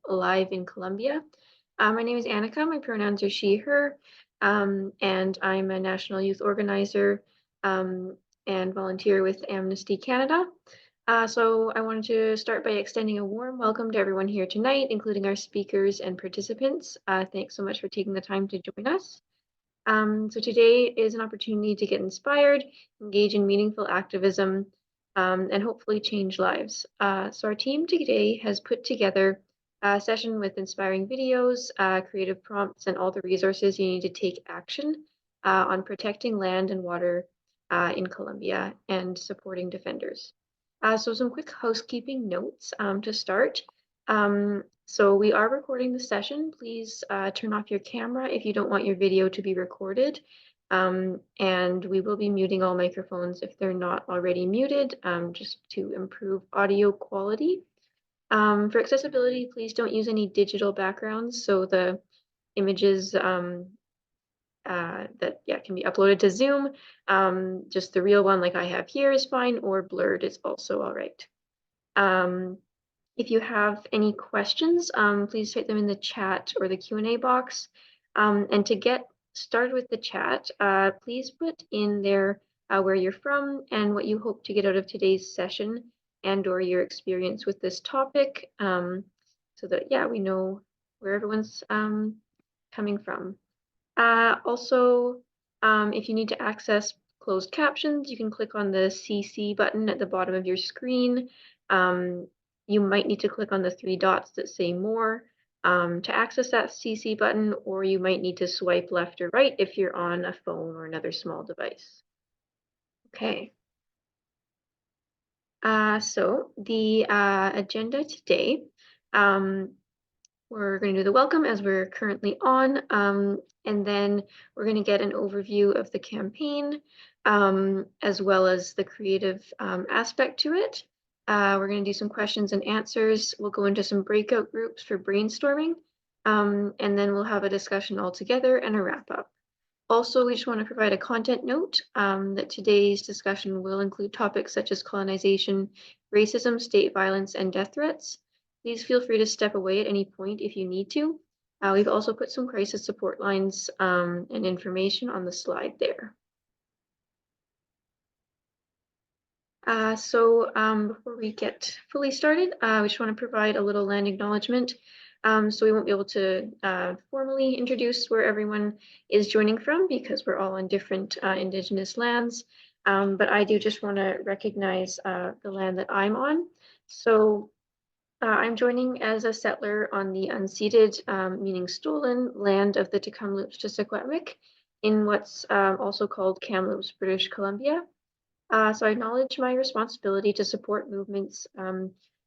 Alive in Colombia. My name is Annika. My pronouns are she, her, and I'm a national youth organizer and volunteer with Amnesty Canada. So I wanted to start by extending a warm welcome to everyone here tonight, including our speakers and participants. Thanks so much for taking the time to join us. So today is an opportunity to get inspired, engage in meaningful activism, and hopefully change lives. So our team today has put together a session with inspiring videos, creative prompts, and all the resources you need to take action on protecting land and water in Colombia and supporting defenders. So some quick housekeeping notes to start. So we are recording the session. Please turn off your camera if you don't want your video to be recorded. And we will be muting all microphones if they're not already muted, just to improve audio quality. For accessibility, please don't use any digital backgrounds. So the images that can be uploaded to Zoom, just the real one like I have here is fine, or blurred is also all right. If you have any questions, please type them in the chat or the Q&A box. And to get started with the chat, please put in there where you're from and what you hope to get out of today's session and or your experience with this topic, so that, we know where everyone's coming from. Also, if you need to access closed captions, you can click on the CC button at the bottom of your screen. You might need to click on the 3 dots that say more to access that CC button, or you might need to swipe left or right if you're on a phone or another small device. Okay. So the agenda today, we're going to do the welcome as we're currently on, and then we're going to get an overview of the campaign, as well as the creative aspect to it. We're going to do some questions and answers. We'll go into some breakout groups for brainstorming, and then we'll have a discussion all together and a wrap up. Also, we just want to provide a content note that today's discussion will include topics such as colonization, racism, state violence, and death threats. Please feel free to step away at any point if you need to. We've also put some crisis support lines and information on the slide there. Before we get fully started, we just want to provide a little land acknowledgement. So we won't be able to formally introduce where everyone is joining from because we're all on different indigenous lands. But I do just want to recognize the land that I'm on. So I'm joining as a settler on the unceded, meaning stolen, land of the Tecumloops to Secwepemc in what's also called Kamloops, British Columbia. So I acknowledge my responsibility to support movements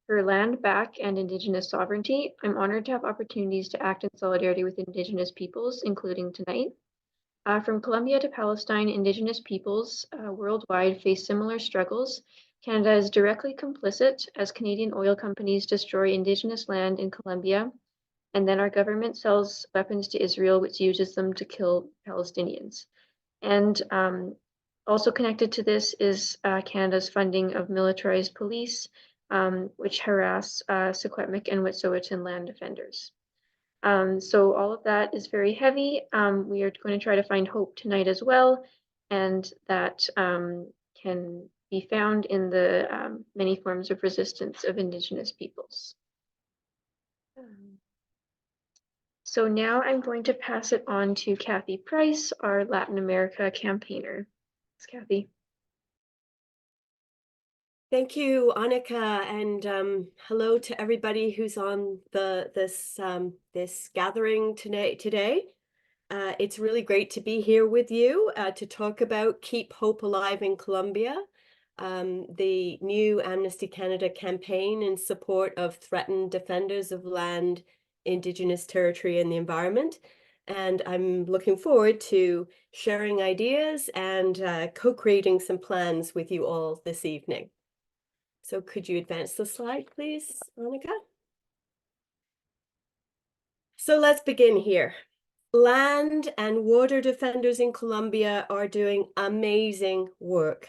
for land back and Indigenous sovereignty. I'm honored to have opportunities to act in solidarity with Indigenous peoples, including tonight. From Colombia to Palestine, Indigenous peoples worldwide face similar struggles. Canada is directly complicit as Canadian oil companies destroy Indigenous land in Colombia, and then our government sells weapons to Israel, which uses them to kill Palestinians. And also connected to this is Canada's funding of militarized police, which harass Secwepemc and Wet'suwet'en land defenders. So all of that is very heavy. We are going to try to find hope tonight as well, and that can be found in the many forms of resistance of Indigenous peoples. So now I'm going to pass it on to Kathy Price, our Latin America campaigner. Thanks, Kathy. Thank you, Annika, and hello to everybody who's on this gathering today. It's really great to be here with you to talk about Keep Hope Alive in Colombia, the new Amnesty Canada campaign in support of threatened defenders of land, Indigenous territory, and the environment. And I'm looking forward to sharing ideas and co-creating some plans with you all this evening. So could you advance the slide, please, Annika? So let's begin here. Land and water defenders in Colombia are doing amazing work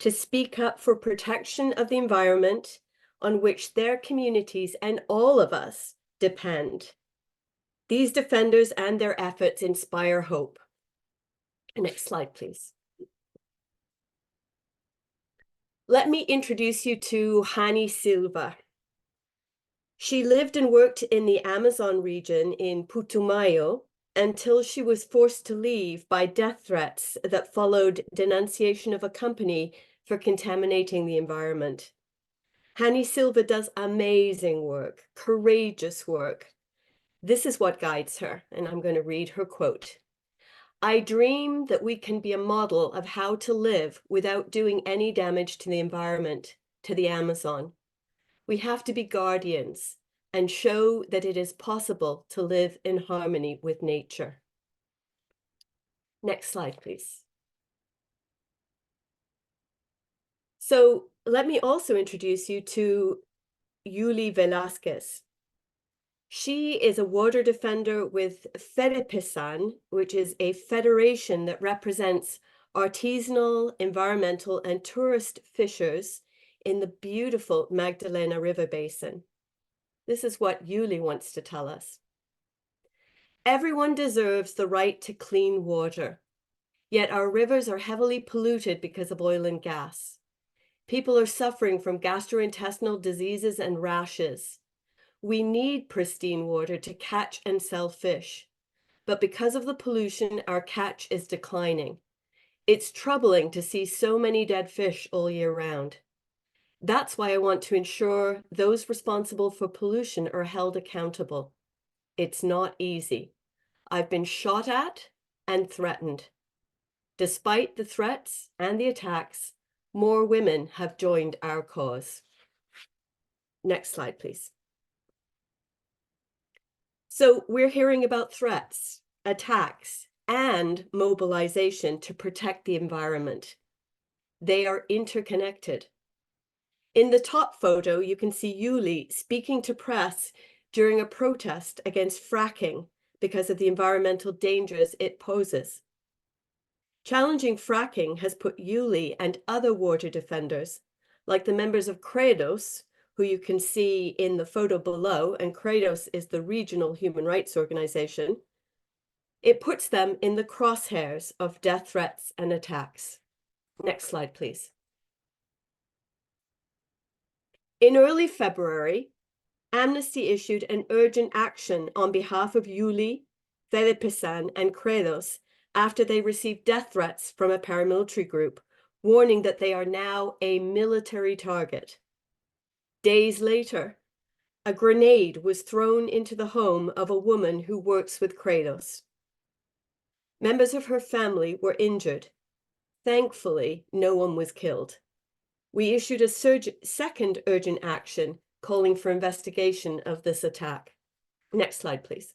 to speak up for protection of the environment on which their communities and all of us depend. These defenders and their efforts inspire hope. Next slide, please. Let me introduce you to Hani Silva. She lived and worked in the Amazon region in Putumayo until she was forced to leave by death threats that followed denunciation of a company for contaminating the environment. Hani Silva does amazing work, courageous work. This is what guides her, and I'm going to read her quote. "I dream that we can be a model of how to live without doing any damage to the environment, to the Amazon. We have to be guardians and show that it is possible to live in harmony with nature." Next slide, please. So let me also introduce you to Yuli Velasquez. She is a water defender with Fedepisan, which is a federation that represents artisanal, environmental, and tourist fishers in the beautiful Magdalena River Basin. This is what Yuli wants to tell us. "Everyone deserves the right to clean water, yet our rivers are heavily polluted because of oil and gas. People are suffering from gastrointestinal diseases and rashes. We need pristine water to catch and sell fish, but because of the pollution, our catch is declining. It's troubling to see so many dead fish all year round. That's why I want to ensure those responsible for pollution are held accountable. It's not easy. I've been shot at and threatened. Despite the threats and the attacks, more women have joined our cause." Next slide, please. So we're hearing about threats, attacks, and mobilization to protect the environment. They are interconnected. In the top photo, you can see Yuli speaking to press during a protest against fracking because of the environmental dangers it poses. Challenging fracking has put Yuli and other water defenders, like the members of Credos, who you can see in the photo below, and Credos is the regional human rights organization, it puts them in the crosshairs of death threats and attacks. Next slide, please. In early February, Amnesty issued an urgent action on behalf of Yuli, Fedepisan, and Credos after they received death threats from a paramilitary group, warning that they are now a military target. Days later, a grenade was thrown into the home of a woman who works with Credos. Members of her family were injured. Thankfully, no one was killed. We issued a second urgent action calling for investigation of this attack. Next slide, please.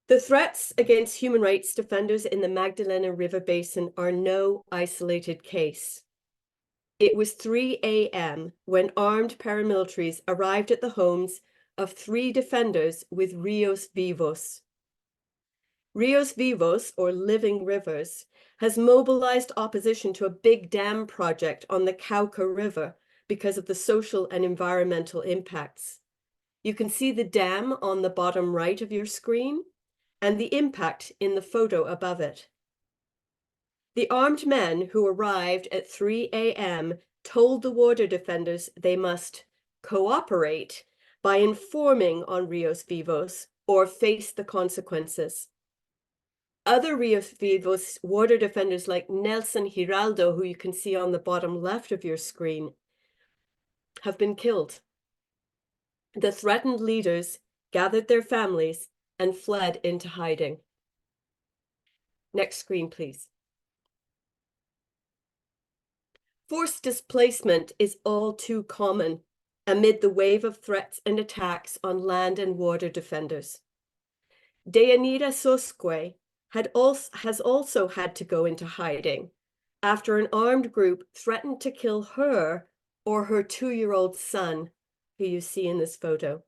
The threats against human rights defenders in the Magdalena River Basin are no isolated case. It was 3 a.m. when armed paramilitaries arrived at the homes of 3 defenders with Rios Vivos. Rios Vivos, or Living Rivers, has mobilized opposition to a big dam project on the Cauca River because of the social and environmental impacts. You can see the dam on the bottom right of your screen and the impact in the photo above it. The armed men who arrived at 3 a.m. told the water defenders they must cooperate by informing on Rios Vivos or face the consequences. Other Rios Vivos water defenders like Nelson Giraldo, who you can see on the bottom left of your screen, have been killed. The threatened leaders gathered their families and fled into hiding. Next screen, please. Forced displacement is all too common amid the wave of threats and attacks on land and water defenders. Deyanira Sosque has also had to go into hiding after an armed group threatened to kill her or her 2-year-old son, who you see in this photo.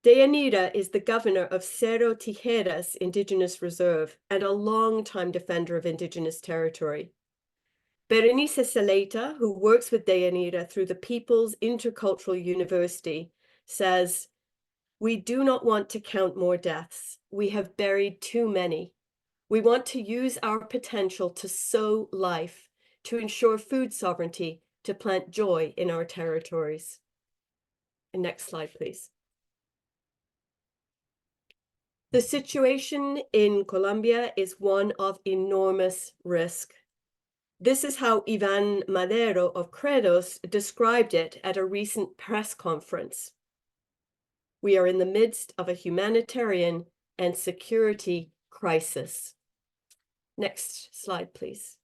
Deyanira is the governor of Cerro Tijeras Indigenous Reserve and a longtime defender of Indigenous territory. Berenice Seleta, who works with Deyanira through the People's Intercultural University, says, "We do not want to count more deaths. We have buried too many. We want to use our potential to sow life, to ensure food sovereignty, to plant joy in our territories." And next slide, please. The situation in Colombia is one of enormous risk. This is how Ivan Madero of Credos described it at a recent press conference. "We are in the midst of a humanitarian and security crisis." Next slide, please.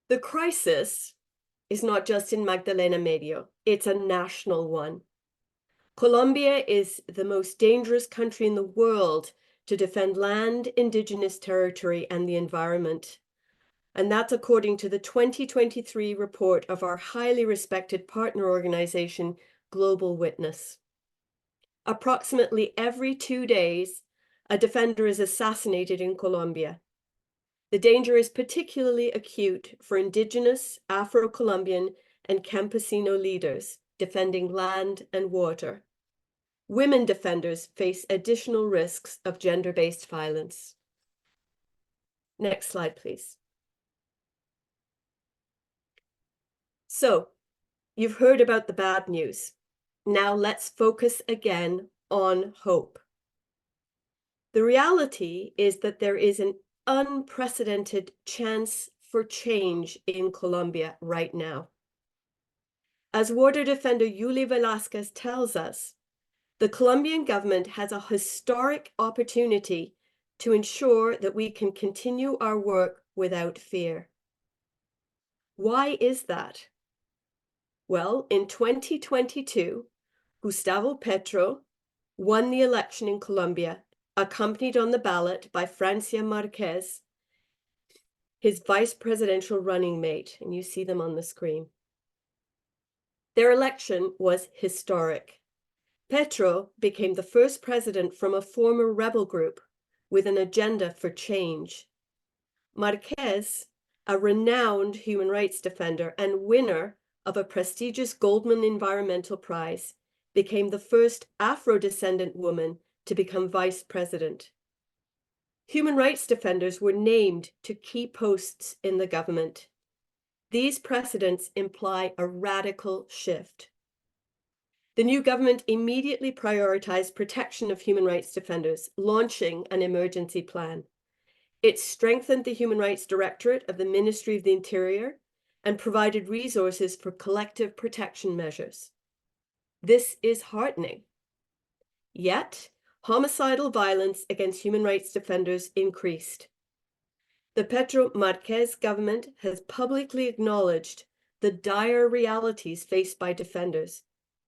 The crisis is not just in Magdalena Medio, it's a national one. Colombia is the most dangerous country in the world to defend land, indigenous territory, and the environment. And that's according to the 2023 report of our highly respected partner organization, Global Witness. Approximately every 2 days, a defender is assassinated in Colombia. The danger is particularly acute for indigenous, Afro-Colombian, and campesino leaders defending land and water. Women defenders face additional risks of gender-based violence. Next slide, please. So, you've heard about the bad news. Now let's focus again on hope. The reality is that there is an unprecedented chance for change in Colombia right now. As water defender Yuli Velasquez tells us, the Colombian government has a historic opportunity to ensure that we can continue our work without fear. Why is that? Well, in 2022, Gustavo Petro won the election in Colombia, accompanied on the ballot by Francia Marquez, his vice presidential running mate, and you see them on the screen. Their election was historic. Petro became the first president from a former rebel group with an agenda for change. Marquez, a renowned human rights defender and winner of a prestigious Goldman Environmental Prize, became the first Afro-descendant woman to become vice president. Human rights defenders were named to key posts in the government. These precedents imply a radical shift. The new government immediately prioritized protection of human rights defenders, launching an emergency plan. It strengthened the Human Rights Directorate of the Ministry of the Interior and provided resources for collective protection measures. This is heartening. Yet, homicidal violence against human rights defenders increased. The Petro Marquez government has publicly acknowledged the dire realities faced by defenders,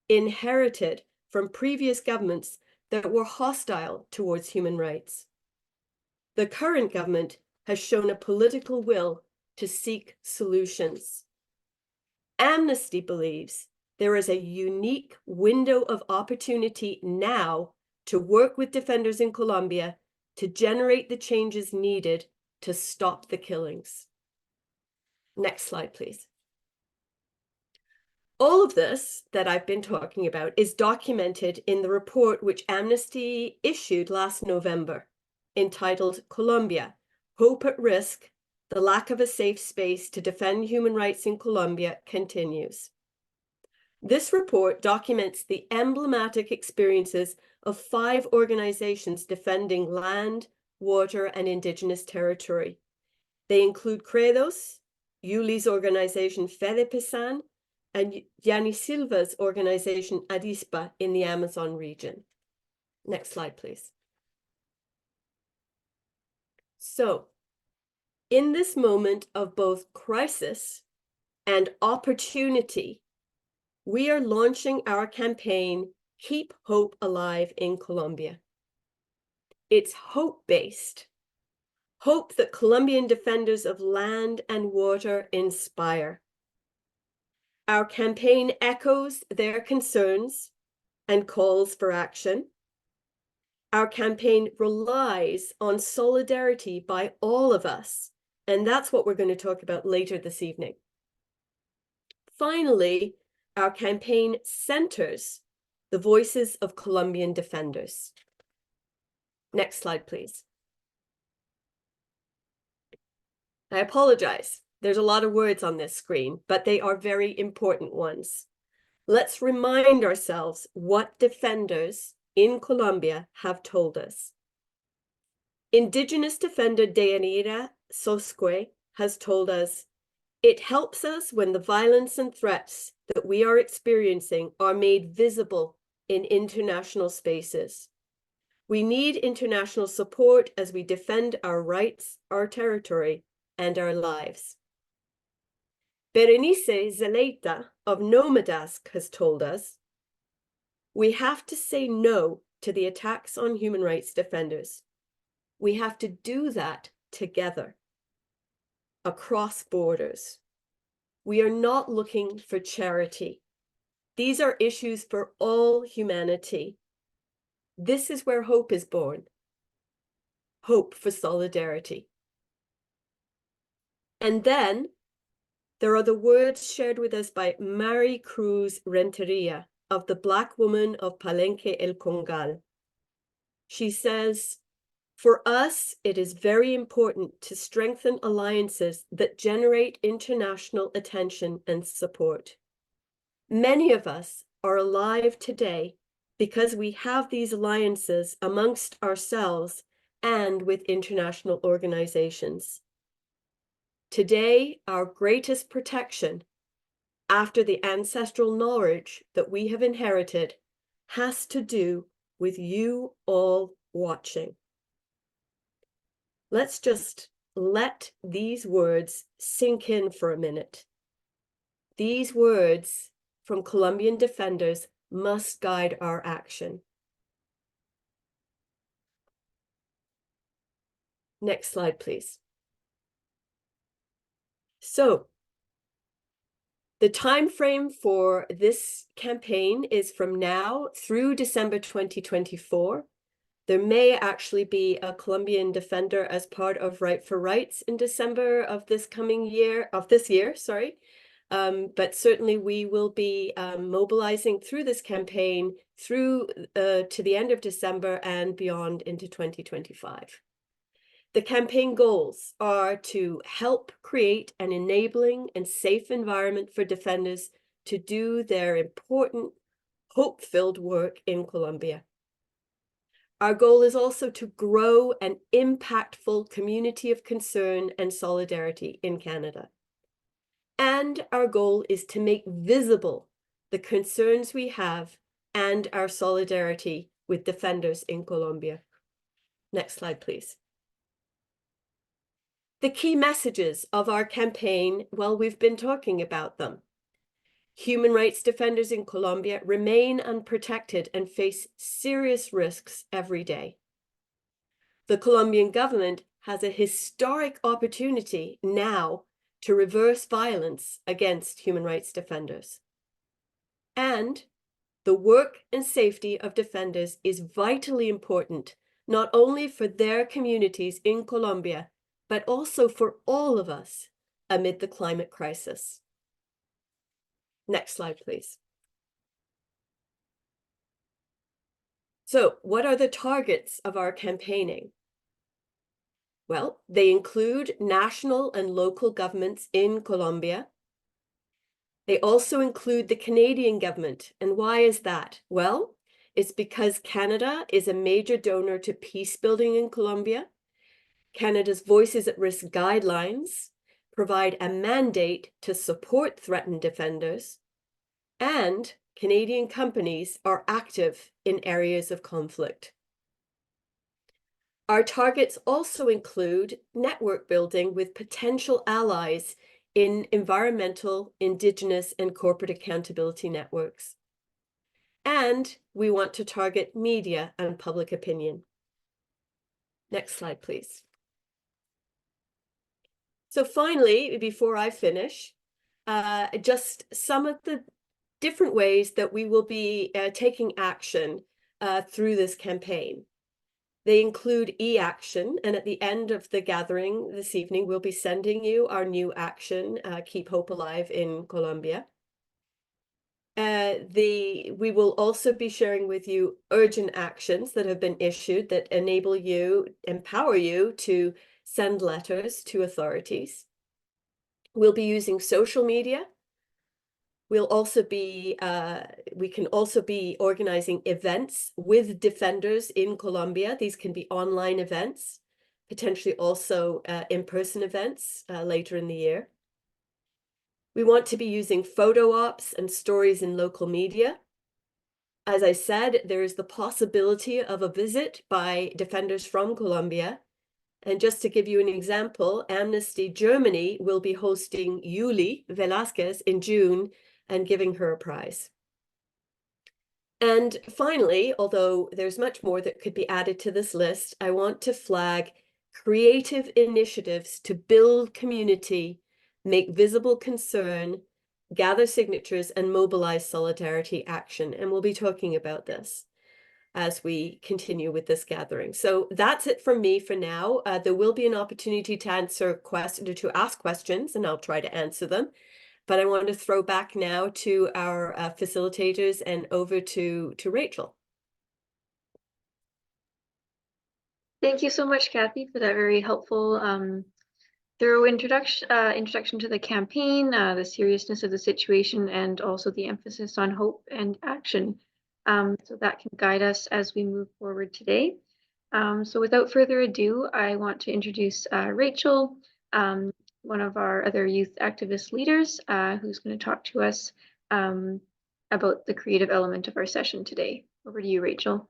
inherited from previous governments that were hostile towards human rights. The current government has shown a political will to seek solutions. Amnesty believes there is a unique window of opportunity now to work with defenders in Colombia to generate the changes needed to stop the killings. Next slide, please. All of this that I've been talking about is documented in the report which Amnesty issued last November, entitled Colombia, Hope at Risk, the Lack of a Safe Space to Defend Human Rights in Colombia Continues. This report documents the emblematic experiences of 5 organizations defending land, water, and indigenous territory. They include Credos, Yuli's organization Fede Pesan, and Yanni Silva's organization Adispa in the Amazon region. Next slide, please. So, in this moment of both crisis and opportunity, we are launching our campaign, Keep Hope Alive in Colombia. It's hope-based, hope that Colombian defenders of land and water inspire. Our campaign echoes their concerns and calls for action. Our campaign relies on solidarity by all of us And that's what we're going to talk about later this evening. Finally, our campaign centers the voices of Colombian defenders. Next slide, please. I apologize. There's a lot of words on this screen, but they are very important ones. Let's remind ourselves what defenders in Colombia have told us. Indigenous defender Deyanira Sosque has told us, it helps us when the violence and threats that we are experiencing are made visible in international spaces. We need international support as we defend our rights, our territory, and our lives. Berenice Zeleita of Nomadask has told us, we have to say no to the attacks on human rights defenders. We have to do that together, across borders. We are not looking for charity. These are issues for all humanity. This is where hope is born. Hope for solidarity. And then there are the words shared with us by Mary Cruz Renteria of the Black woman of Palenque El Congal. She says, for us, it is very important to strengthen alliances that generate international attention and support. Many of us are alive today because we have these alliances amongst ourselves and with international organizations. Today, our greatest protection, after the ancestral knowledge that we have inherited, has to do with you all watching. Let's just let these words sink in for a minute. These words from Colombian defenders must guide our action. Next slide, please. So, the time frame for this campaign is from now through December 2024. There may actually be a Colombian defender as part of Right for Rights in December of this year, sorry. But certainly we will be mobilizing through this campaign through to the end of December and beyond into 2025. The campaign goals are to help create an enabling and safe environment for defenders to do their important, hope-filled work in Colombia. Our goal is also to grow an impactful community of concern and solidarity in Canada. And our goal is to make visible the concerns we have and our solidarity with defenders in Colombia. Next slide, please. The key messages of our campaign, well, we've been talking about them. Human rights defenders in Colombia remain unprotected and face serious risks every day. The Colombian government has a historic opportunity now to reverse violence against human rights defenders. And the work and safety of defenders is vitally important, not only for their communities in Colombia, but also for all of us amid the climate crisis. Next slide, please. So, what are the targets of our campaigning? Well, they include national and local governments in Colombia. They also include the Canadian government. And why is that? Well, it's because Canada is a major donor to peace building in Colombia. Canada's Voices at Risk guidelines provide a mandate to support threatened defenders, and Canadian companies are active in areas of conflict. Our targets also include network building with potential allies in environmental, indigenous, and corporate accountability networks. And we want to target media and public opinion. Next slide, please. So finally, before I finish, just some of the different ways that we will be taking action through this campaign. They include e-action, and at the end of the gathering this evening, we'll be sending you our new action, Keep Hope Alive in Colombia. We will also be sharing with you urgent actions that have been issued that empower you to send letters to authorities. We'll be using social media. We can also be organizing events with defenders in Colombia. These can be online events, potentially also in-person events later in the year. We want to be using photo ops and stories in local media. As I said, there is the possibility of a visit by defenders from Colombia. And just to give you an example, Amnesty Germany will be hosting Yuli Velázquez in June and giving her a prize. And finally, although there's much more that could be added to this list, I want to flag creative initiatives to build community, make visible concern, gather signatures, and mobilize solidarity action. And we'll be talking about this as we continue with this gathering. So that's it from me for now. There will be an opportunity to ask questions, and I'll try to answer them. But I want to throw back now to our facilitators and over to Rachel. Thank you so much, Kathy, for that very helpful thorough introduction to the campaign, the seriousness of the situation, and also the emphasis on hope and action. So that can guide us as we move forward today. So without further ado, I want to introduce Rachel, one of our other youth activist leaders, who's going to talk to us about the creative element of our session today. Over to you, Rachel.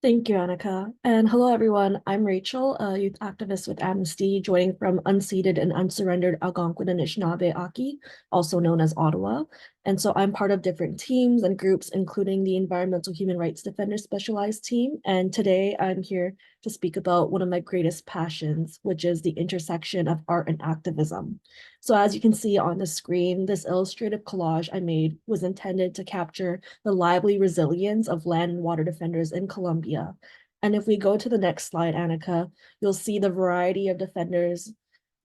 Thank you, Annika. And hello, everyone. I'm Rachel, a youth activist with Amnesty, joining from unceded and unsurrendered Algonquin and Anishinaabe Aki, also known as Ottawa. And so I'm part of different teams and groups, including the Environmental Human Rights Defender Specialized Team. And today I'm here to speak about one of my greatest passions, which is the intersection of art and activism. So as you can see on the screen, this illustrative collage I made was intended to capture the lively resilience of land and water defenders in Colombia. And if we go to the next slide, Annika, you'll see the variety of defenders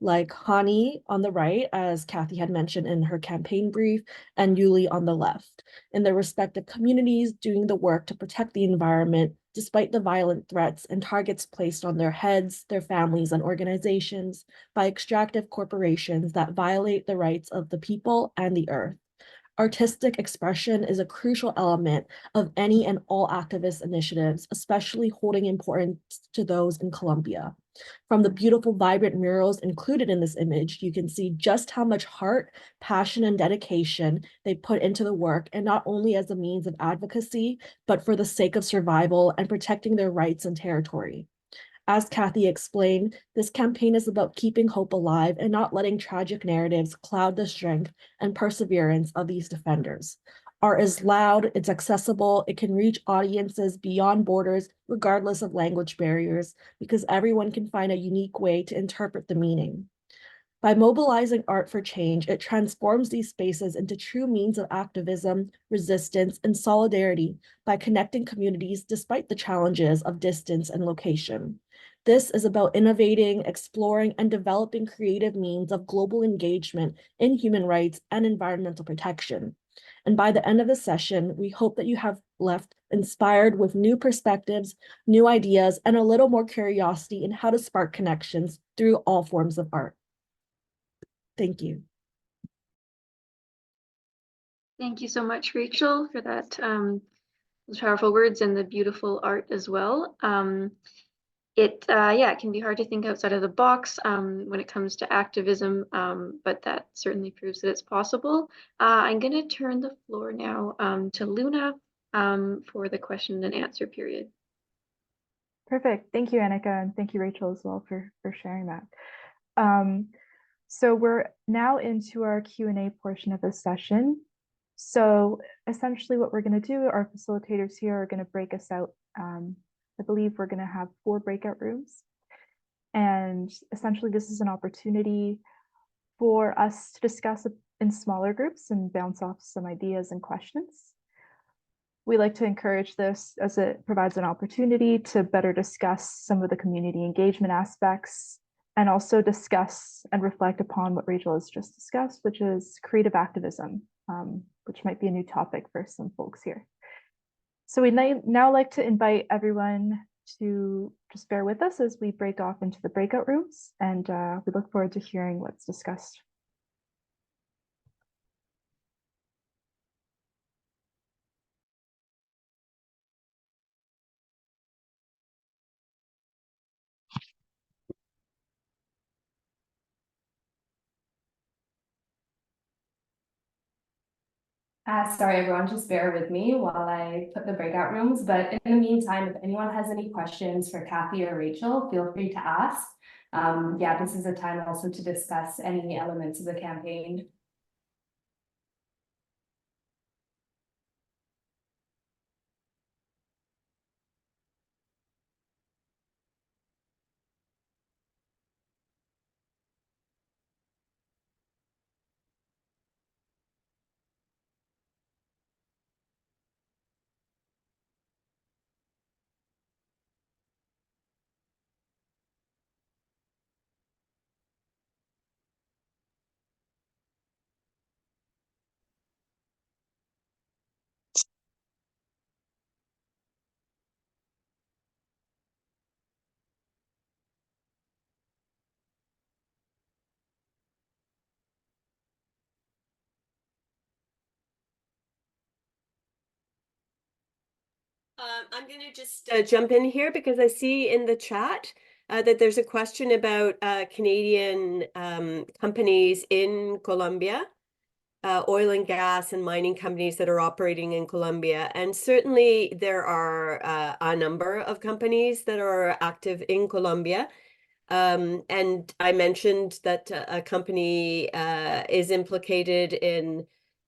like Hani on the right, as Kathy had mentioned in her campaign brief, and Yuli on the left, in their respective communities doing the work to protect the environment despite the violent threats and targets placed on their heads, their families, and organizations by extractive corporations that violate the rights of the people and the earth. Artistic expression is a crucial element of any and all activist initiatives, especially holding importance to those in Colombia. From the beautiful, vibrant murals included in this image, you can see just how much heart, passion, and dedication they put into the work, and not only as a means of advocacy, but for the sake of survival and protecting their rights and territory. As Kathy explained, this campaign is about keeping hope alive and not letting tragic narratives cloud the strength and perseverance of these defenders. Art is loud, it's accessible, it can reach audiences beyond borders, regardless of language barriers, because everyone can find a unique way to interpret the meaning. By mobilizing art for change, it transforms these spaces into true means of activism, resistance, and solidarity by connecting communities despite the challenges of distance and location. This is about innovating, exploring, and developing creative means of global engagement in human rights and environmental protection. And by the end of the session, we hope that you have left inspired with new perspectives, new ideas, and a little more curiosity in how to spark connections through all forms of art. Thank you. Thank you so much, Rachel, for that those powerful words and the beautiful art as well. It can be hard to think outside of the box when it comes to activism, but that certainly proves that it's possible. I'm going to turn the floor now to Luna for the question and answer period. Perfect. Thank you, Annika, and thank you, Rachel, as well for sharing that. So we're now into our Q&A portion of the session. So essentially what we're going to do, our facilitators here are going to break us out. I believe we're going to have 4 breakout rooms. And essentially this is an opportunity for us to discuss in smaller groups and bounce off some ideas and questions. we like to encourage this as it provides an opportunity to better discuss some of the community engagement aspects and also discuss and reflect upon what Rachel has just discussed, which is creative activism, which might be a new topic for some folks here. So we'd now like to invite everyone to just bear with us as we break off into the breakout rooms, and we look forward to hearing what's discussed. Sorry, everyone, just bear with me while I put the breakout rooms. But in the meantime, if anyone has any questions for Kathy or Rachel, feel free to ask. Yeah, this is a time also to discuss any elements of the campaign. I'm going to just jump in here because I see in the chat that there's a question about Canadian companies in Colombia, oil and gas and mining companies that are operating in Colombia. And certainly there are a number of companies that are active in Colombia. And I mentioned that a company is implicated in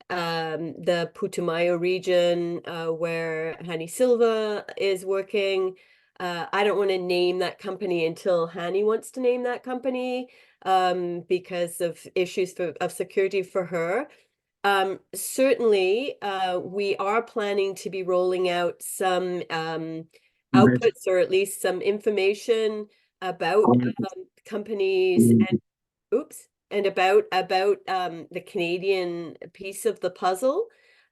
the Putumayo region where Hani Silva is working. I don't want to name that company until Hani wants to name that company because of issues of security for her. Certainly, we are planning to be rolling out some outputs or at least some information about companies and and about the Canadian piece of the puzzle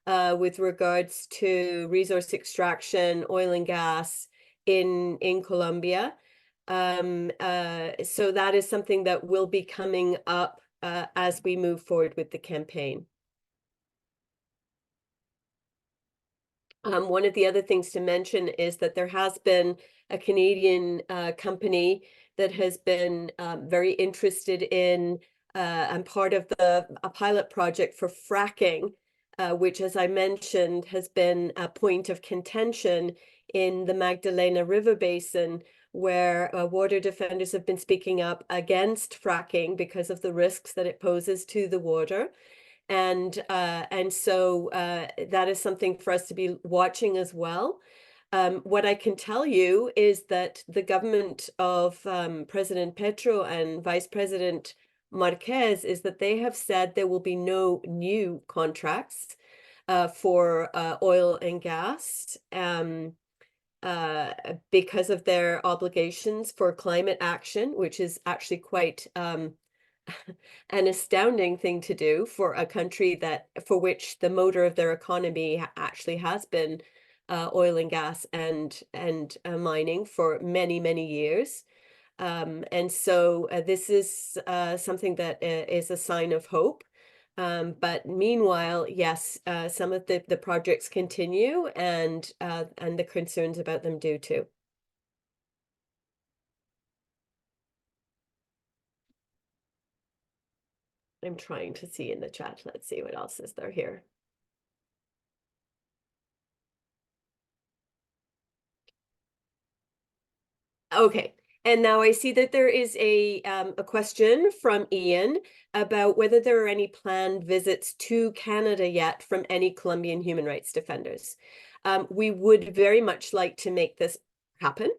with regards to resource extraction, oil and gas in Colombia. So that is something that will be coming up as we move forward with the campaign. One of the other things to mention is that there has been a Canadian company that has been very interested in and part of a pilot project for fracking, which, as I mentioned, has been a point of contention in the Magdalena River Basin, where water defenders have been speaking up against fracking because of the risks that it poses to the water. And so that is something for us to be watching as well. What I can tell you is that the government of President Petro and Vice President Marquez is that they have said there will be no new contracts for oil and gas because of their obligations for climate action, which is actually quite an astounding thing to do for a country for which the motor of their economy actually has been oil and gas and mining for many years. And so this is something that is a sign of hope. But meanwhile, yes, some of the projects continue and the concerns about them do too. I'm trying to see in the chat. Let's see what else is there here. Okay, and now I see that there is a question from Ian about whether there are any planned visits to Canada yet from any Colombian human rights defenders. We would very much like to make this happen.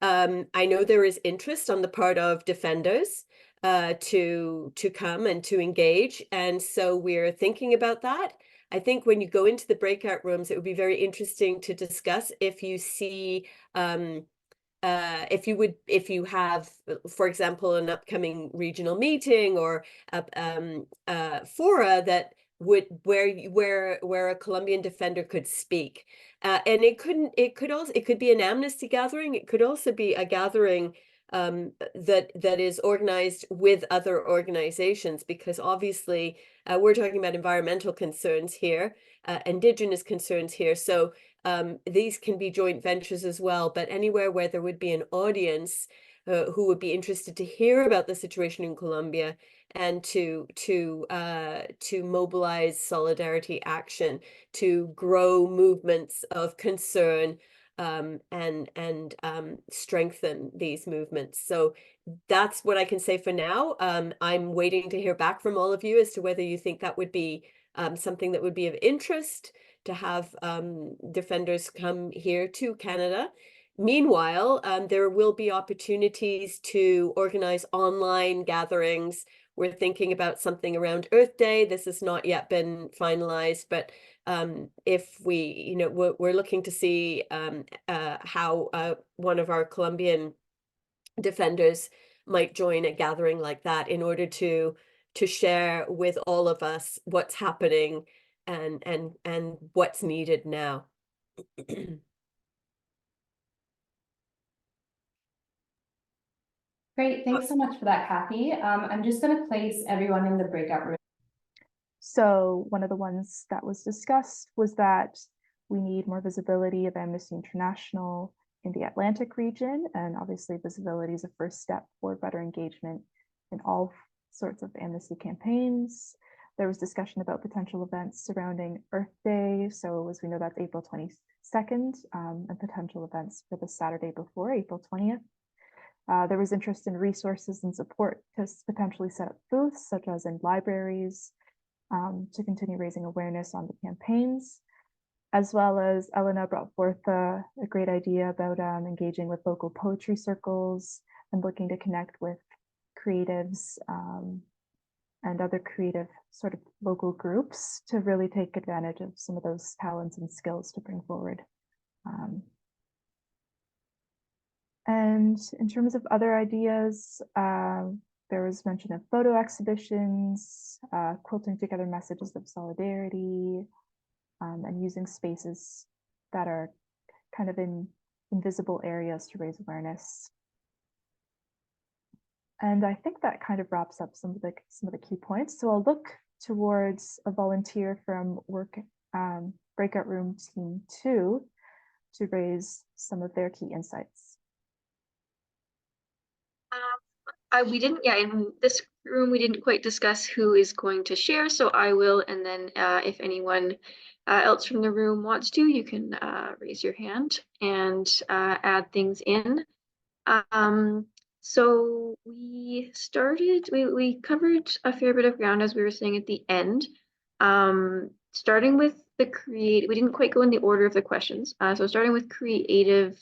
I know there is interest on the part of defenders. to come and to engage. And so we're thinking about that. I think when you go into the breakout rooms, it would be very interesting to discuss if you see if you have, for example, an upcoming regional meeting or fora that would where a Colombian defender could speak, and it could be an amnesty gathering. It could also be a gathering that is organized with other organizations, because obviously we're talking about environmental concerns here, indigenous concerns here. So these can be joint ventures as well, but anywhere where there would be an audience who would be interested to hear about the situation in Colombia and to mobilize solidarity action, to grow movements of concern, and strengthen these movements. So that's what I can say for now. I'm waiting to hear back from all of you as to whether you think that would be something that would be of interest to have defenders come here to Canada. Meanwhile, there will be opportunities to organize online gatherings. We're thinking about something around Earth Day. This has not yet been finalized, but if we're looking to see how one of our Colombian defenders might join a gathering like that in order to share with all of us what's happening and what's needed now. Great, thanks so much for that, Kathy. I'm just going to place everyone in the breakout room. So one of the ones that was discussed was that we need more visibility of Amnesty International in the Atlantic region, and obviously visibility is a first step for better engagement in all sorts of amnesty campaigns. There was discussion about potential events surrounding Earth Day, so as we know, that's April 22nd, and potential events for the Saturday before, April 20th. There was interest in resources and support to potentially set up booths, such as in libraries, to continue raising awareness on the campaigns, as well as Elena brought forth a great idea about engaging with local poetry circles and looking to connect with creatives and other creative sort of local groups to really take advantage of some of those talents and skills to bring forward. And in terms of other ideas, there was mention of photo exhibitions, quilting together messages of solidarity, and using spaces that are kind of in invisible areas to raise awareness. And I think that kind of wraps up some of the key points. So I'll look towards a volunteer from breakout room team 2 to raise some of their key insights. We didn't, in this room, we didn't quite discuss who is going to share, so I will, and then if anyone else from the room wants to, you can raise your hand and add things in. So we covered a fair bit of ground, as we were saying at the end, starting with we didn't quite go in the order of the questions. So starting with creative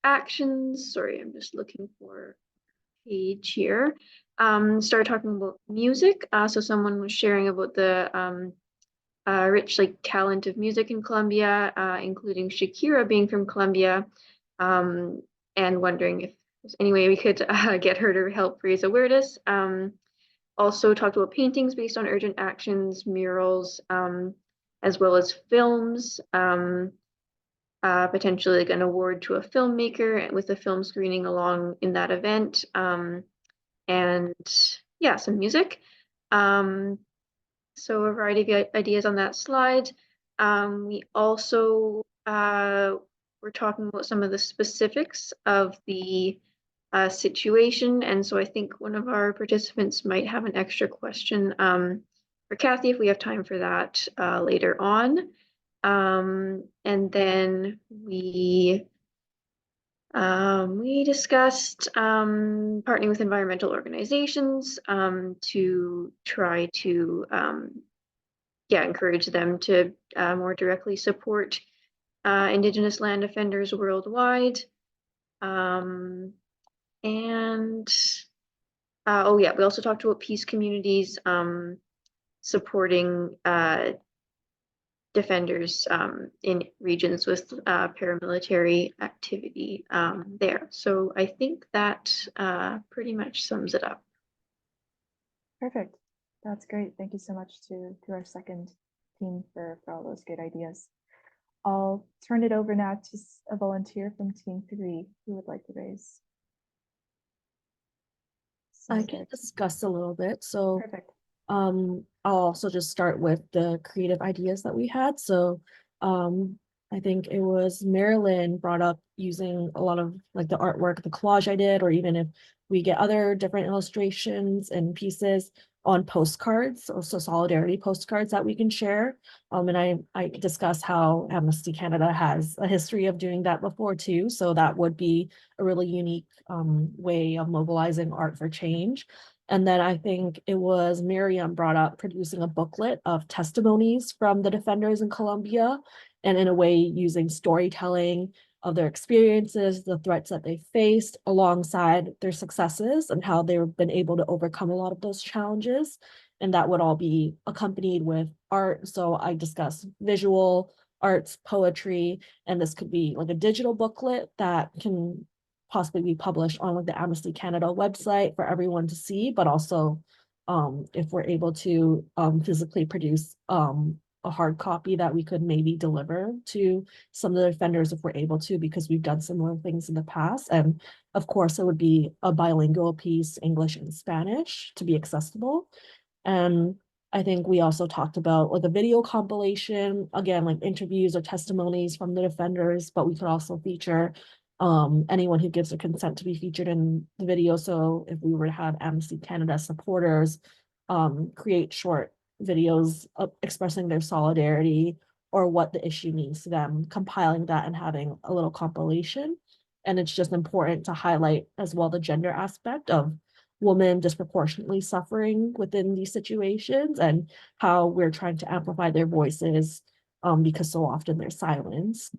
actions, sorry, I'm just looking for page here. Started talking about music. So someone was sharing about the rich talent of music in Colombia, including Shakira being from Colombia, and wondering if there's any way we could get her to help raise awareness. Also talked about paintings based on urgent actions, murals, as well as films. Potentially an award to a filmmaker with a film screening along in that event, and yeah, some music. So a variety of ideas on that slide. We also were talking about some of the specifics of the situation, and so I think one of our participants might have an extra question for Kathy if we have time for that later on. And then we discussed partnering with environmental organizations to try to encourage them to more directly support indigenous land defenders worldwide. And Oh yeah, we also talked about peace communities, supporting defenders in regions with paramilitary activity there. So I think that pretty much sums it up. Perfect. That's great. Thank you so much to our second team for all those good ideas. I'll turn it over now to a volunteer from team 3 who would like to raise. I can discuss a little bit. So Perfect. I'll also just start with the creative ideas that we had. So I think it was Marilyn brought up using a lot of like the artwork, the collage I did, or even if we get other different illustrations and pieces on postcards, also solidarity postcards that we can share. And I discussed how Amnesty Canada has a history of doing that before too. So that would be a really unique way of mobilizing art for change. And then I think it was Miriam brought up producing a booklet of testimonies from the defenders in Colombia, and in a way using storytelling of their experiences, the threats that they faced, alongside their successes and how they've been able to overcome a lot of those challenges. And that would all be accompanied with art. So I discussed visual arts, poetry, and this could be like a digital booklet that can possibly be published on like the Amnesty Canada website for everyone to see, but also if we're able to physically produce a hard copy that we could maybe deliver to some of the defenders if we're able to, because we've done similar things in the past. And of course, it would be a bilingual piece, English and Spanish, to be accessible. And I think we also talked about like a video compilation, again, like interviews or testimonies from the defenders, but we could also feature anyone who gives their consent to be featured in the video. So if we were to have Amnesty Canada supporters create short videos expressing their solidarity or what the issue means to them, compiling that and having a little compilation. And it's just important to highlight as well the gender aspect of women disproportionately suffering within these situations and how we're trying to amplify their voices because so often they're silenced.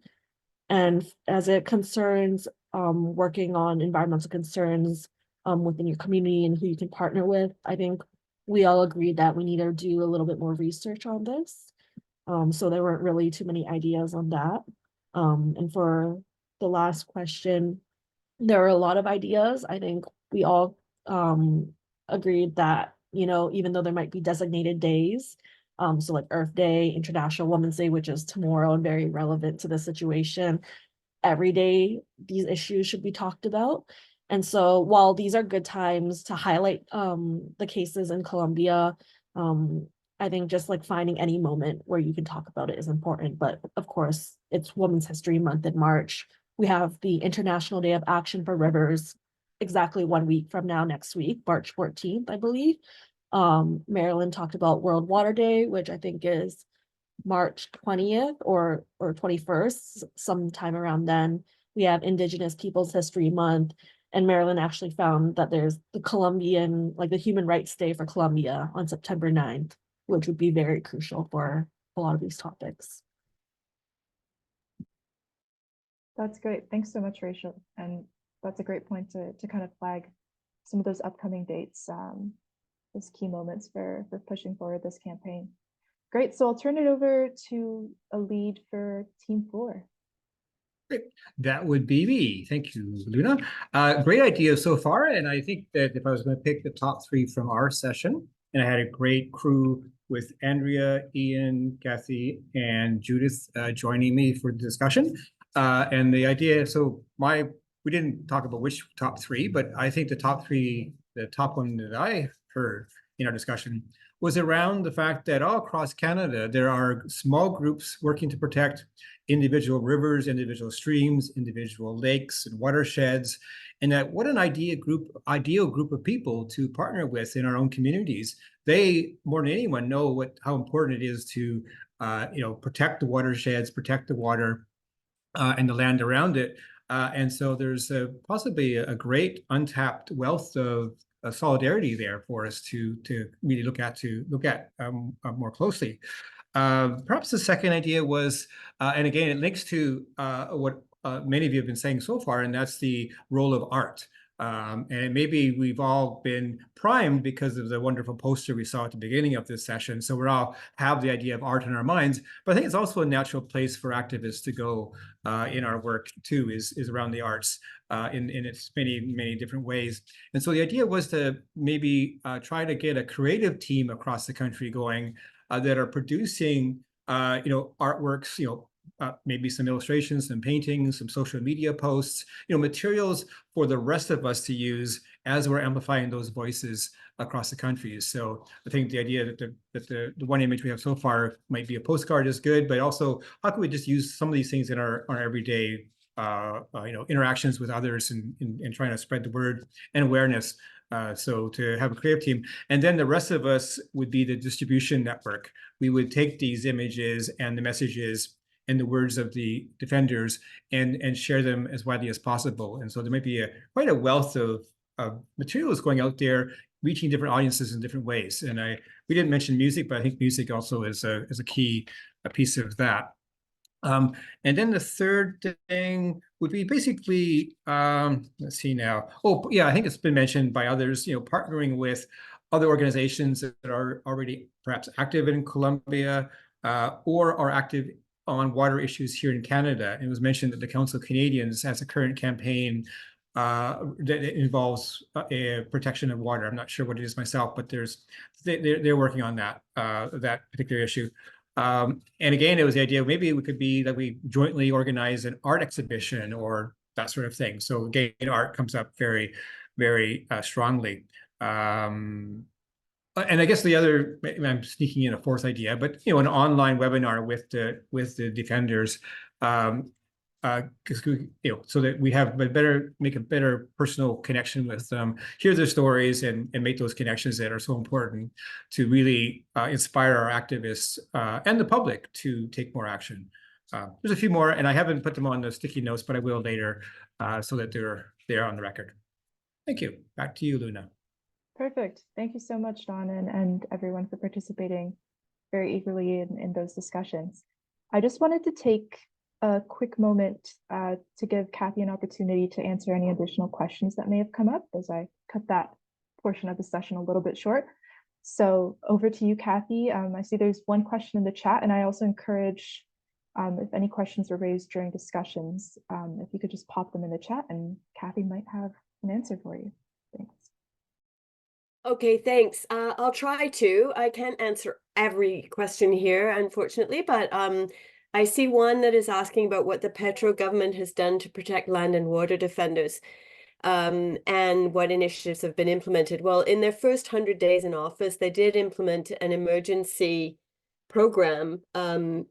And as it concerns working on environmental concerns within your community and who you can partner with, I think we all agreed that we need to do a little bit more research on this. So there weren't really too many ideas on that. And for the last question, there are a lot of ideas. I think we all agreed that, you know, even though there might be designated days, so like Earth Day, International Women's Day, which is tomorrow and very relevant to the situation, every day these issues should be talked about. And so while these are good times to highlight the cases in Colombia, I think just like finding any moment where you can talk about it is important. But of course, it's Women's History Month in March. We have the International Day of Action for Rivers exactly 1 week from now, next week, March 14th, I believe. Marilyn talked about World Water Day, which I think is March 20th or 21st, sometime around then. We have Indigenous Peoples History Month, and Marilyn actually found that there's the Colombian, like the Human Rights Day for Colombia on September 9th, which would be very crucial for a lot of these topics. That's great. Thanks so much, Rachel. And that's a great point to kind of flag some of those upcoming dates, those key moments for pushing forward this campaign. Great. So I'll turn it over to a lead for Team 4. Great. That would be me. Thank you, Luna. Great idea so far. And I think that if I was going to pick the top 3 from our session, and I had a great crew with Andrea, Ian, Kathy, and Judith joining me for the discussion. And the idea, so we didn't talk about which top 3, but I think the top one that I heard in our discussion was around the fact that all across Canada, there are small groups working to protect individual rivers, individual streams, individual lakes and watersheds, and that what an ideal group of people to partner with in our own communities. They, more than anyone, know how important it is to protect the watersheds, protect the water and the land around it. And so there's possibly a great untapped wealth of solidarity there for us to really look at more closely. Perhaps the second idea was, and again, it links to what many of you have been saying so far, and that's the role of art. And maybe we've all been primed because of the wonderful poster we saw at the beginning of this session. So we all have the idea of art in our minds, but I think it's also a natural place for activists to go in our work too, is around the arts in its many different ways. And so the idea was to maybe try to get a creative team across the country going that are producing artworks, maybe some illustrations, some paintings, some social media posts, materials for the rest of us to use as we're amplifying those voices across the country. So I think the idea that the one image we have so far might be a postcard is good, but also how can we just use some of these things in our everyday interactions with others and trying to spread the word and awareness. So to have a creative team, and then the rest of us would be the distribution network. We would take these images and the messages and the words of the defenders and share them as widely as possible. And so there might be quite a wealth of materials going out there, reaching different audiences in different ways. And we didn't mention music, but I think music also is a key piece of that. And then the third thing would be basically, let's see now. Oh, yeah, I think it's been mentioned by others, partnering with other organizations that are already perhaps active in Colombia or are active on water issues here in Canada. It was mentioned that the Council of Canadians has a current campaign that involves protection of water. I'm not sure what it is myself, but they're working on that particular issue. And again, it was the idea maybe it could be that we jointly organize an art exhibition or that sort of thing. So again, art comes up very, very strongly. And I guess the other, I'm sneaking in a fourth idea, but an online webinar with the defenders, so that we have make a better personal connection with them, hear their stories, and make those connections that are so important to really inspire our activists and the public to take more action. There's a few more, and I haven't put them on the sticky notes, but I will later, so that they're on the record. Thank you. Back to you, Luna. Perfect. Thank you so much, Don, and everyone for participating very eagerly in those discussions. I just wanted to take a quick moment to give Kathy an opportunity to answer any additional questions that may have come up, as I cut that portion of the session a little bit short. So over to you, Kathy. I see there's one question in the chat, and I also encourage, if any questions are raised during discussions, if you could just pop them in the chat and Kathy might have an answer for you. Thanks. Okay, thanks. I'll try to. I can't answer every question here, unfortunately, but I see one that is asking about what the Petro government has done to protect land and water defenders, and what initiatives have been implemented. Well, in their first 100 days in office, they did implement an emergency program, and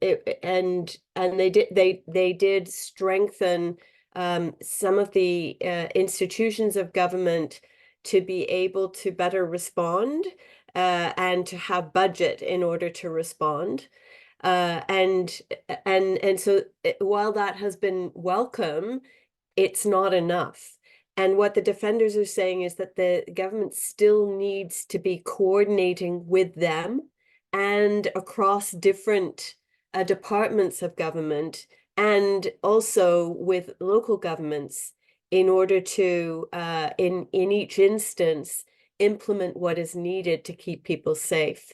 they did strengthen some of the institutions of government to be able to better respond and to have budget in order to respond. And so while that has been welcome, it's not enough. And what the defenders are saying is that the government still needs to be coordinating with them and across different departments of government, and also with local governments, in order to, in each instance, implement what is needed to keep people safe.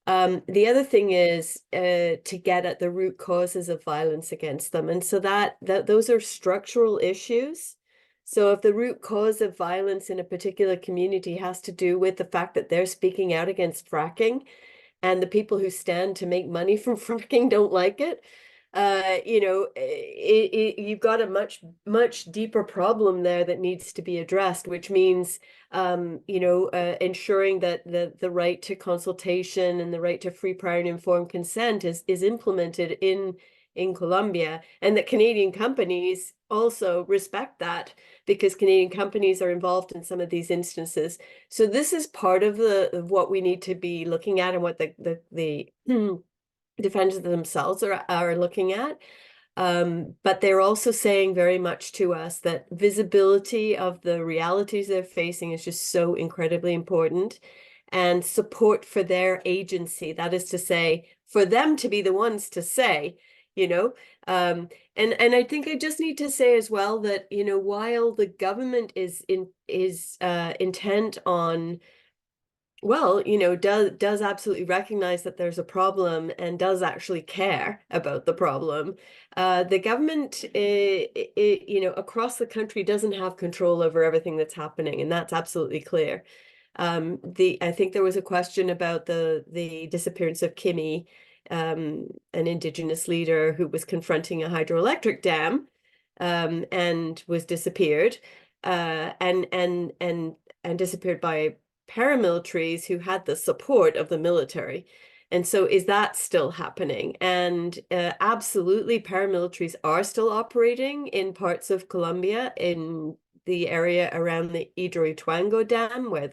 The other thing is to get at the root causes of violence against them. And so those are structural issues. So if the root cause of violence in a particular community has to do with the fact that they're speaking out against fracking, and the people who stand to make money from fracking don't like it, you've got a much deeper problem there that needs to be addressed, which means ensuring that the right to consultation and the right to free, prior, and informed consent is implemented in Colombia, and that Canadian companies also respect that, because Canadian companies are involved in some of these instances. So this is part of what we need to be looking at, and what the defenders themselves are looking at. But they're also saying very much to us that visibility of the realities they're facing is just so incredibly important, and support for their agency. That is to say, for them to be the ones to say, you know. And I think I just need to say as well that, you know, while the government is intent on, well, you know, does absolutely recognize that there's a problem and does actually care about the problem, the government, you know, across the country doesn't have control over everything that's happening, and that's absolutely clear. I think there was a question about the disappearance of Kimmy, an indigenous leader who was confronting a hydroelectric dam, and was disappeared, and disappeared by paramilitaries who had the support of the military. And so is that still happening? And absolutely, paramilitaries are still operating in parts of Colombia, in the area around the Hidroituango Dam, where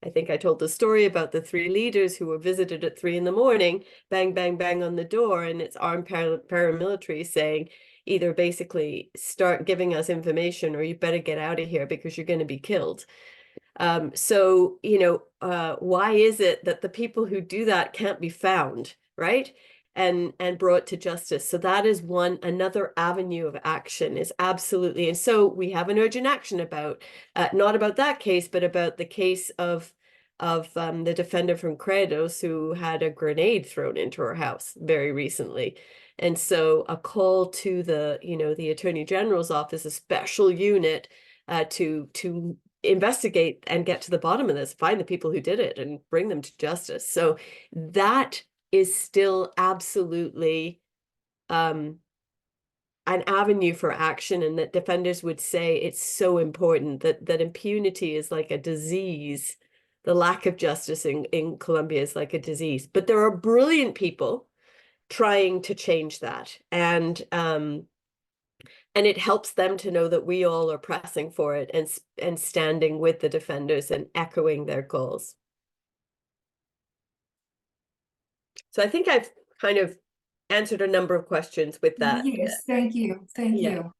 I think I told the story about the 3 leaders who were visited at 3 in the morning, bang, bang, bang on the door, and it's armed paramilitary saying, either basically start giving us information or you better get out of here because you're going to be killed. So, you know, why is it that the people who do that can't be found, right? And brought to justice? So that is another avenue of action, is absolutely. And so we have an urgent action about, not about that case, but about the case of the defender from Credos who had a grenade thrown into her house very recently. And so a call to the, you know, the Attorney General's office, a special unit, to investigate and get to the bottom of this, find the people who did it and bring them to justice. So that is still absolutely an avenue for action, and that defenders would say it's so important that impunity is like a disease. The lack of justice in Colombia is like a disease. But there are brilliant people trying to change that. And it helps them to know that we all are pressing for it and standing with the defenders and echoing their calls. So I think I've kind of answered a number of questions with that. Yes, thank you. Thank Yeah. you.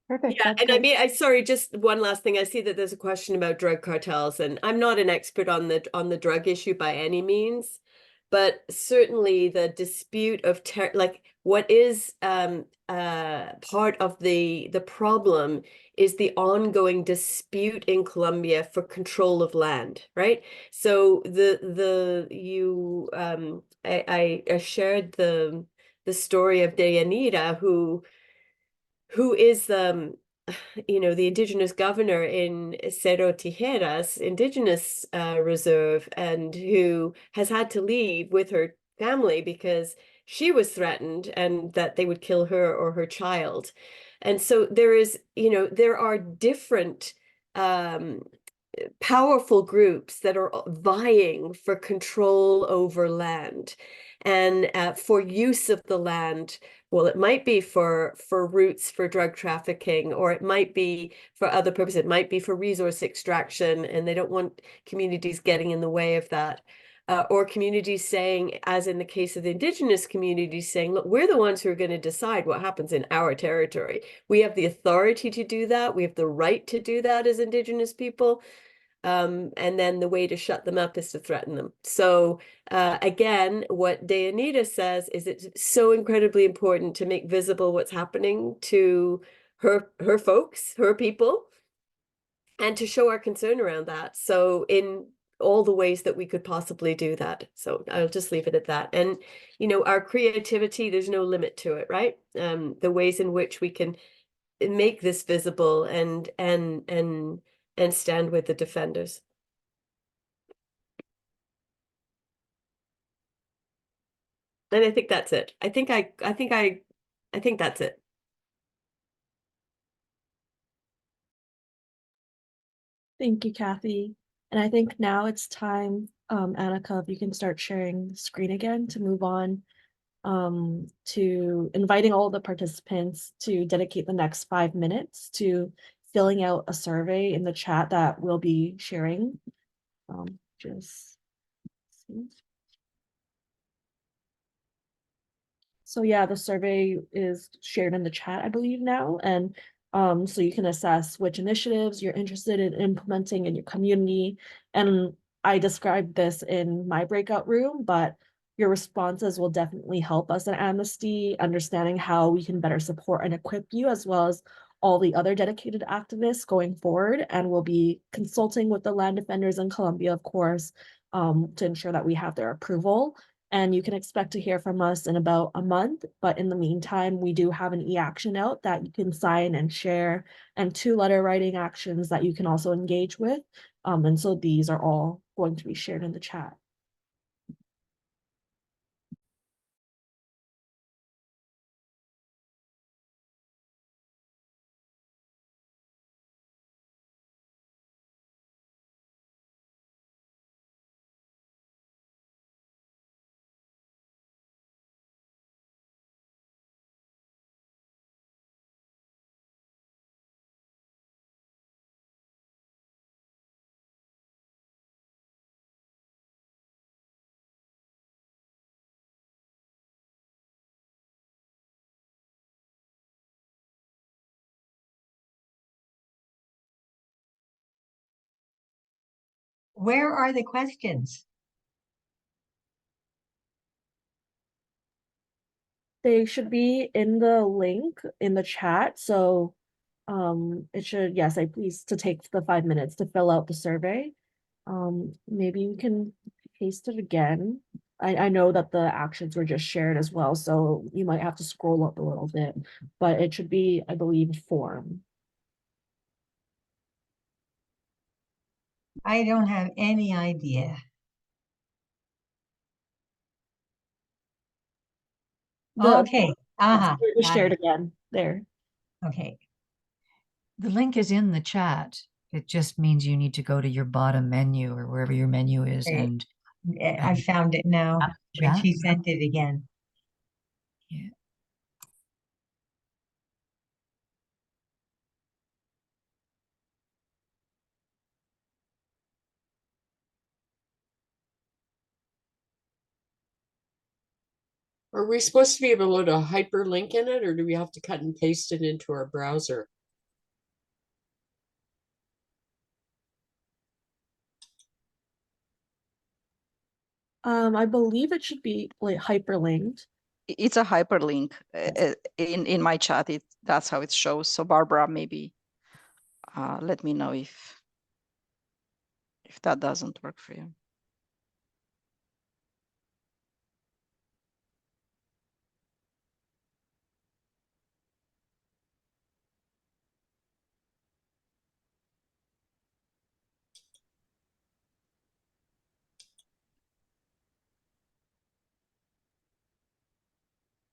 Perfect. Yeah, That's and I great. mean, sorry, just one last thing. I see that there's a question about drug cartels, and I'm not an expert on the drug issue by any means, but certainly the dispute of like what is part of the problem is the ongoing dispute in Colombia for control of land, right? So I shared the story of Deyanira, who is you know, the indigenous governor in Cerro Tijeras indigenous reserve, and who has had to leave with her family because she was threatened and that they would kill her or her child. And so there is, you know, there are different powerful groups that are vying for control over land and for use of the land. Well, it might be for routes for drug trafficking, or it might be for other purposes. It might be for resource extraction, and they don't want communities getting in the way of that. Or communities saying, as in the case of the indigenous communities, saying, look, we're the ones who are going to decide what happens in our territory. We have the authority to do that. We have the right to do that as indigenous people. And then the way to shut them up is to threaten them. So again, what Deyanira says is it's so incredibly important to make visible what's happening to her folks, her people, and to show our concern around that. So in all the ways that we could possibly do that. So I'll just leave it at that. And, you know, our creativity, there's no limit to it, right? The ways in which we can make this visible and stand with the defenders. And I think that's it. I think that's it. Thank you, Kathy. And I think now it's time, Annika, if you can start sharing the screen again to move on to inviting all the participants to dedicate the next 5 minutes to filling out a survey in the chat that we'll be sharing. Just see. So yeah, the survey is shared in the chat, I believe now, and So you can assess which initiatives you're interested in implementing in your community. And I described this in my breakout room, but your responses will definitely help us at Amnesty understanding how we can better support and equip you, as well as all the other dedicated activists going forward. And we'll be consulting with the land defenders in Colombia, of course, to ensure that we have their approval. And you can expect to hear from us in about a month. But in the meantime, we do have an e-action out that you can sign and share, and 2 letter writing actions that you can also engage with. And so these are all going to be shared in the chat. Where are the questions? They should be in the link in the chat. So it should, yes, I please to take the 5 minutes to fill out the survey. Maybe we can paste it again. I know that the actions were just shared as well, so you might have to scroll up a little bit, but it should be, I believe, form. I don't have any idea. Okay. Yes, it was Got shared it. again there. Okay. The link is in the chat. It just means you need to go to your bottom menu or wherever your menu is Great. and I found it now, but chat. she sent it again. Yeah. Are we supposed to be able to hyperlink in it, or do we have to cut and paste it into our browser? I believe it should be like hyperlinked. It's a hyperlink in my chat. That's how it shows. So Barbara, maybe let me know if that doesn't work for you.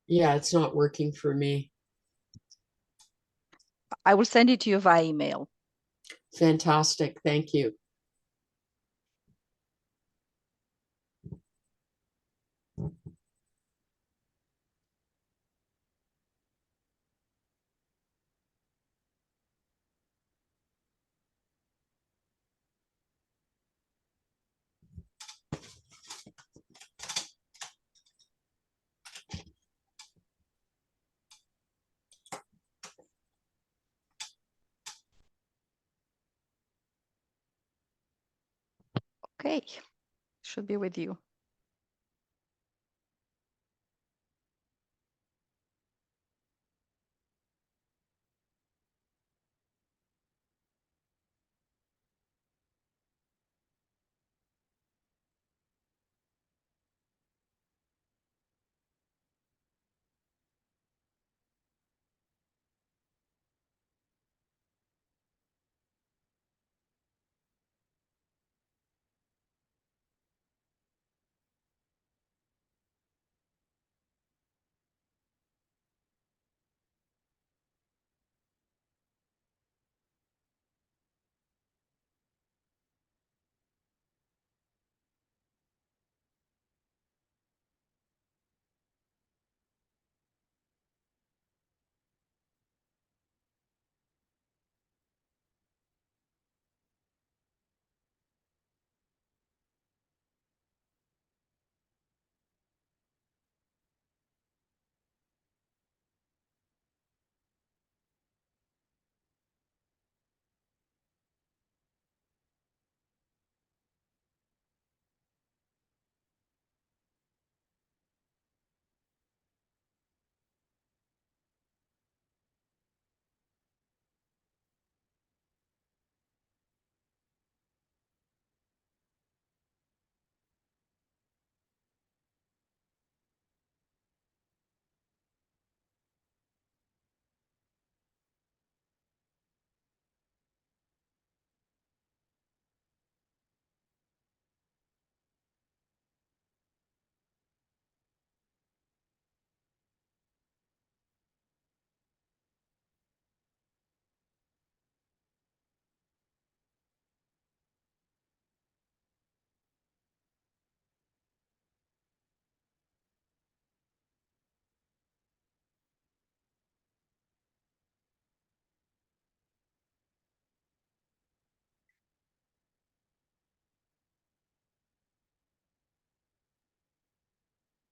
Yeah, it's not working for me. I will send it to you via email. Fantastic. Thank you. Okay, should be with you.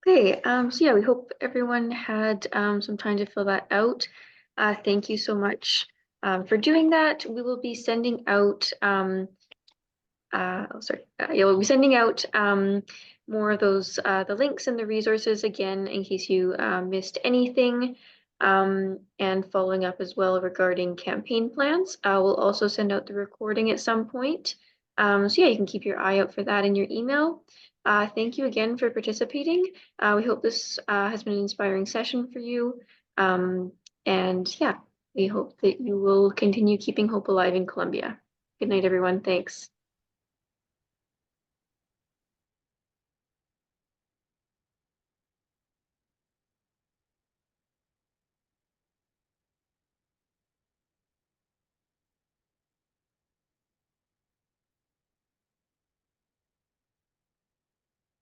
Okay, so yeah, we hope everyone had some time to fill that out. Thank you so much for doing that. We will be sending out yeah, we'll be sending out more of those the links and the resources again in case you missed anything, and following up as well regarding campaign plans. We'll also send out the recording at some point. So yeah, you can keep your eye out for that in your email. Thank you again for participating. We hope this has been an inspiring session for you. And yeah, we hope that you will continue keeping hope alive in Colombia. Good night, everyone. Thanks.